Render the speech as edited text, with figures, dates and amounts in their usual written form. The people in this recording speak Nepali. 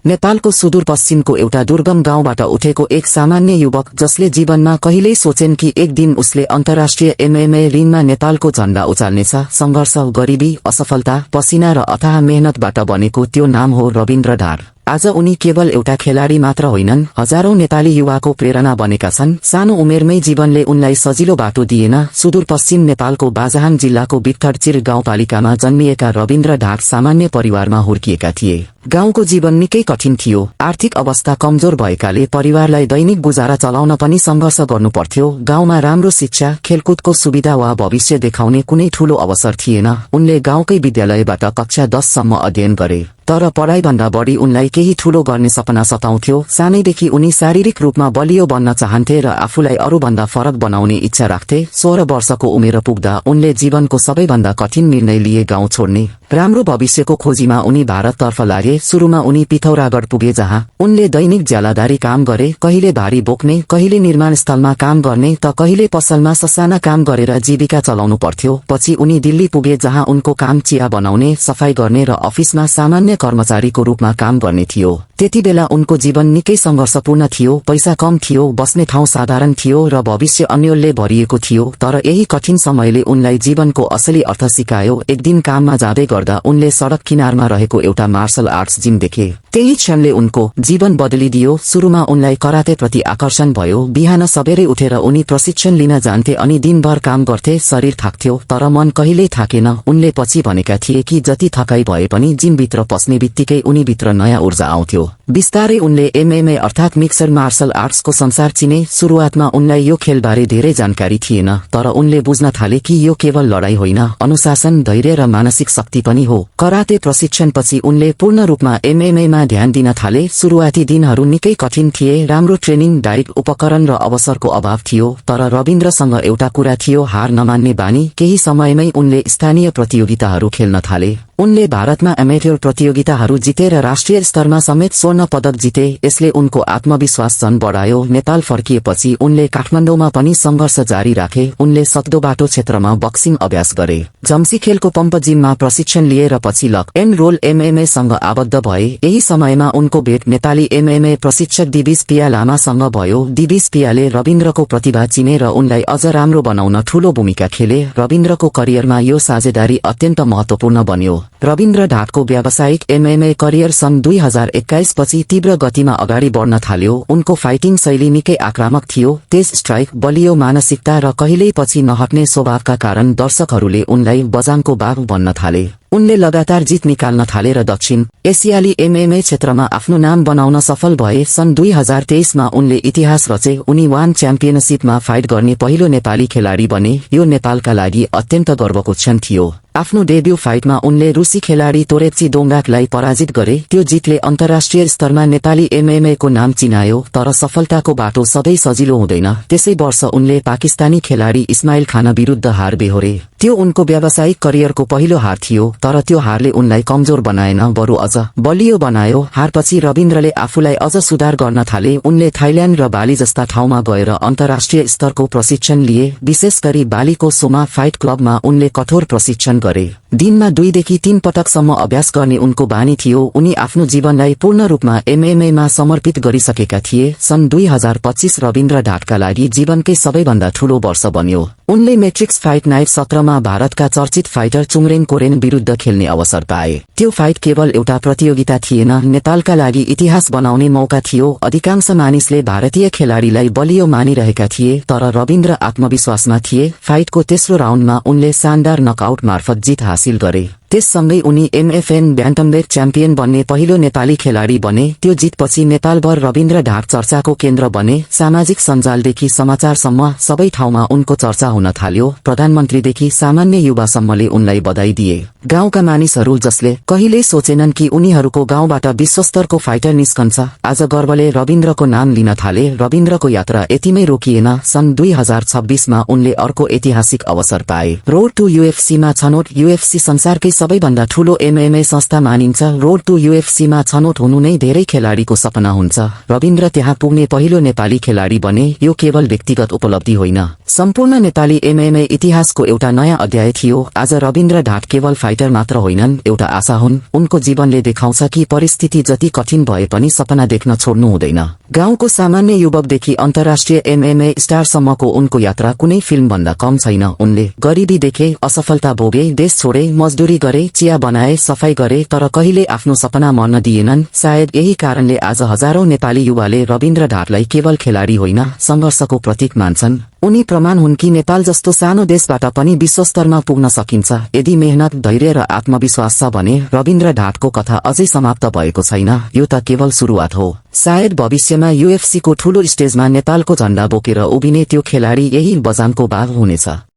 नेपालको सुदूरपश्चिमको एउटा दुर्गम गाउँबाट उठेको एक सामान्य युवक जसले जीवनमा कहिल्यै सोचेन कि एक दिन उसले अन्तर्राष्ट्रिय एमएमए रिङमा नेपालको झण्डा उचाल्नेछ। संघर्ष, गरिबी, असफलता, पसिना र अथाह मेहनतबाट बनेको त्यो नाम हो रविन्द्र ढाड। आज उनी केवल एउटा खेलाडी मात्र होइनन्, हजारौं नेपाली युवाको प्रेरणा बनेका छन्। सानो उमेरमै जीवनले उनलाई सजिलो बाटो दिएन। सुदूरपश्चिम नेपालको बाजाहाङ जिल्लाको बित्थडचिर गाउँपालिकामा जन्मिएका रविन्द्र ढाड सामान्य परिवारमा हुर्किएका थिए। गाउँको जीवन निकै कठिन थियो। आर्थिक अवस्था कमजोर भएकाले परिवारलाई दैनिक गुजारा चलाउन पनि संघर्ष गर्नु पर्थ्यो। गाउँमा राम्रो शिक्षा, खेलकुदको सुविधा वा भविष्य देखाउने कुनै ठूलो अवसर थिएन। उनले गाउँकै विद्यालयबाट कक्षा 10 सम्म अध्ययन गरे, तर पढाइभन्दा बढी उनलाई केही ठूलो गर्ने सपना सताउँथ्यो। सानैदेखि उनी शारीरिक रूपमा बलियो बन्न चाहन्थे र आफूलाई अरूभन्दा फरक बनाउने इच्छा राख्थे। 16 वर्षको उमेर पुग्दा उनले जीवनको सबैभन्दा कठिन निर्णय लिए, गाउँ छोड्ने। राम्रो भविष्यको खोजीमा उनी भारततर्फ लागे। सुरुमा उनी पिथौरागढ पुगे, जहाँ उनले दैनिक ज्यालादारी काम गरे। कहिले भारी बोक्ने, कहिले निर्माण स्थलमा काम गर्ने त कहिले पसलमा ससाना काम गरेर जीविका चलाउनु पर्थ्यो। पछि उनी दिल्ली पुगे, जहाँ उनको काम चिया बनाउने, सफाई गर्ने र अफिसमा सामान्य कर्मचारीको रूपमा काम गर्ने थियो। त्यतिबेला उनको जीवन निकै संघर्षपूर्ण थियो। पैसा कम थियो, बस्ने ठाउँ साधारण थियो र भविष्य अन्यलले भरिएको थियो। तर यही कठिन समयले उनलाई जीवनको असली अर्थ सिकायो। एक दिन काममा जाँदै गर्दा उनले सडक किनारमा रहेको एउटा मार्शल आर्ट्स जिम देखे। त्यही क्षणले उनको जीवन बदलिदियो। सुरुमा उनलाई करातेप्रति आकर्षण भयो। बिहान सबेरै उठेर उनी प्रशिक्षण लिन जान्थे अनि दिनभर काम गर्थे। शरीर थाक्थ्यो, तर मन कहिल्यै थाकेन। उनले पछि भनेका थिए कि जति थकाइ भए पनि जिमभित्र पस्ने बित्तिकै उनीभित्र नयाँ ऊर्जा आउँथ्यो। बिस्तारै उनले एमएमए अर्थात् मिक्सड मार्शल आर्ट्सको संसार चिने। सुरुवातमा उनलाई यो खेलबारे धेरै जानकारी थिएन, तर उनले बुझ्न थाले कि यो केवल लडाई होइन, अनुशासन, धैर्य र मानसिक शक्ति पनि हो। कराते प्रशिक्षणपछि उनले पूर्ण रूपमा एमएमएमा ध्यान दिन थाले। सुरुवाती दिनहरू निकै कठिन थिए। राम्रो ट्रेनिङ, डाइट, उपकरण र अवसरको अभाव थियो। तर रविन्द्रसँग एउटा कुरा थियो, हार नमान्ने बानी। केही समयमै उनले स्थानीय प्रतियोगिताहरू खेल्न थाले। उनले भारतमा एमेच्योर प्रतियोगिताहरू जिते र राष्ट्रिय स्तरमा समेत स्वर्ण पदक जिते। यसले उनको आत्मविश्वास झन बढायो। नेपाल फर्किएपछि उनले काठमाडौँमा पनि संघर्ष जारी राखे। उनले सक्दो बाटो क्षेत्रमा बक्सिङ अभ्यास गरे। जम्सी खेलको पम्प जिममा प्रशिक्षण लिए र पछि लक एन्ड रोल एमएमए सँग आबद्ध भए। यही समयमा उनको भेट नेपाली एमएमए प्रशिक्षक दिविज पिया लामासँग भयो। दिविज पियाले रविन्द्रको प्रतिभा चिने र उनलाई अझ राम्रो बनाउन ठूलो भूमिका खेले। रविन्द्रको करियरमा यो साझेदारी अत्यन्त महत्वपूर्ण बन्यो। रविन्द्र ढाडको व्यावसायिक एमएमए करियर सन् 2021 पछि तीव्र गतिमा अगाडि बढ्न थाल्यो। उनको फाइटिङ शैली निकै आक्रामक थियो। तेज स्ट्राइक, बलियो मानसिकता र कहिल्यै पछि नहट्ने स्वभावका कारण दर्शकहरूले उनलाई बजाङको बाघ भन्न थाले। उनले लगातार जित निकाल्न थाले र दक्षिण एसियाली एमएमए क्षेत्रमा आफ्नो नाम बनाउन सफल भए। सन् 2023 मा उनले इतिहास रचे। उनी वान च्याम्पियनशिपमा फाइट गर्ने पहिलो नेपाली खेलाडी बने। यो नेपालका लागि अत्यन्त गर्वको क्षण थियो। आफ्नो डेब्यू फाइटमा उनले रुसी खेलाडी तोरेप्ची दोङ्गाकलाई पराजित गरे। त्यो जितले अन्तर्राष्ट्रिय स्तरमा नेपाली एमएमए को नाम चिनायो। तर सफलताको बाटो सधैँ सजिलो हुँदैन। त्यसै वर्ष उनले पाकिस्तानी खेलाडी इस्माइल खान विरुद्ध हार बेहोरे। त्यो उनको व्यावसायिक करियरको पहिलो हार थियो, तर त्यो हारले उनलाई कमजोर बनाएन, बरु अझ बलियो बनायो। हारपछि रविन्द्रले आफूलाई अझ सुधार गर्न थाले। उनले थाइल्याण्ड र बाली जस्ता ठाउँमा गएर अन्तर्राष्ट्रिय स्तरको प्रशिक्षण लिए। विशेष गरी बालीको सोमा फाइट क्लबमा उनले कठोर प्रशिक्षण गरे। दिनमा 2 देखि 3 पटकसम्म अभ्यास गर्ने उनको बानी थियो। उनी आफ्नो जीवनलाई पूर्ण रूपमा एमएमएमा समर्पित गरिसकेका थिए। सन् 2025 रविन्द्र ढाडका लागि जीवनकै सबैभन्दा ठूलो वर्ष बन्यो। उनले मैट्रिक्स फाइट नाइट 17 मा भारतका चर्चित फाइटर चुङरेन कोरेन विरुद्ध खेल्ने अवसर पाए। त्यो फाइट केवल एउटा प्रतियोगिता थिएन, नेपालका लागि इतिहास बनाउने मौका थियो। अधिकांश मानिसले भारतीय खेलाडीलाई बलियो मानिरहेका थिए, तर रविन्द्र आत्मविश्वासमा थिए। फाइटको तेस्रो राउन्डमा उनले शानदार नकआउट मार्फत जित हासिल गरे। त्यससँगै उनी एमएफएन ब्यान्टमवेट च्याम्पियन बन्ने पहिलो नेपाली खेलाडी बने। त्यो जितपछि नेपालभर रविन्द्र ढाड चर्चाको केन्द्र बने। सामाजिक सञ्जालदेखि समाचारसम्म सबै ठाउँमा उनको चर्चा हुन थाल्यो। प्रधानमन्त्रीदेखि सामान्य युवासम्मले उनलाई बधाई दिए। गाउँका मानिसहरू जसले कहिल्यै सोचेनन् कि उनीहरूको गाउँबाट विश्वस्तरको फाइटर निस्कन्छ, आज गर्वले रविन्द्रको नाम लिन थाले। रविन्द्रको यात्रा यतिमै रोकिएन। सन् 2026 मा उनले अर्को ऐतिहासिक अवसर पाए। रोड टु यूएफसीमा छनौट। यूएफसी संसारकै सबैभन्दा ठूलो एमएमए संस्था मानिन्छ। रोड टु यूएफसीमा छनौट हुनु नै धेरै खेलाडीको सपना हुन्छ। रविन्द्र त्यहाँ पुग्ने पहिलो नेपाली खेलाडी बने। यो केवल व्यक्तिगत उपलब्धि होइन, सम्पूर्ण नेपाली एमएमए इतिहासको एउटा नयाँ अध्याय थियो। आज रविन्द्र ढाट केवल फाइटर मात्र होइनन्, एउटा आशा हुन्। उनको जीवनले देखाउँछ कि परिस्थिति जति कठिन भए पनि सपना देख्न छोड्नु हुँदैन। गाउँको सामान्य युवकदेखि अन्तर्राष्ट्रिय एमएमए स्टारसम्मको उनको यात्रा कुनै फिल्मभन्दा कम छैन। उनले गरिबी देखे, असफलता भोगे, देश छोडे, मजदुरी गरे, चिया बनाए, सफाई गरे, तर कहिले आफ्नो सपना मर्न दिएनन्। सायद यही कारणले आज हजारौं नेपाली युवाले रविन्द्र ढाटलाई केवल खेलाडी होइन, संघर्षको प्रतीक मान्छन्। उनी प्रमाण हुन् कि नेपाल जस्तो सानो देशबाट पनि विश्वस्तरमा पुग्न सकिन्छ यदि मेहनत, धैर्य र आत्मविश्वास छ भने। रविन्द्र ढाटको कथा अझै समाप्त भएको छैन, यो त केवल सुरुवात हो। सायद भविष्यमा यूएफसीको ठूलो स्टेजमा नेपालको झण्डा बोकेर उभिने त्यो खेलाडी यही बजानको भाग हुनेछ।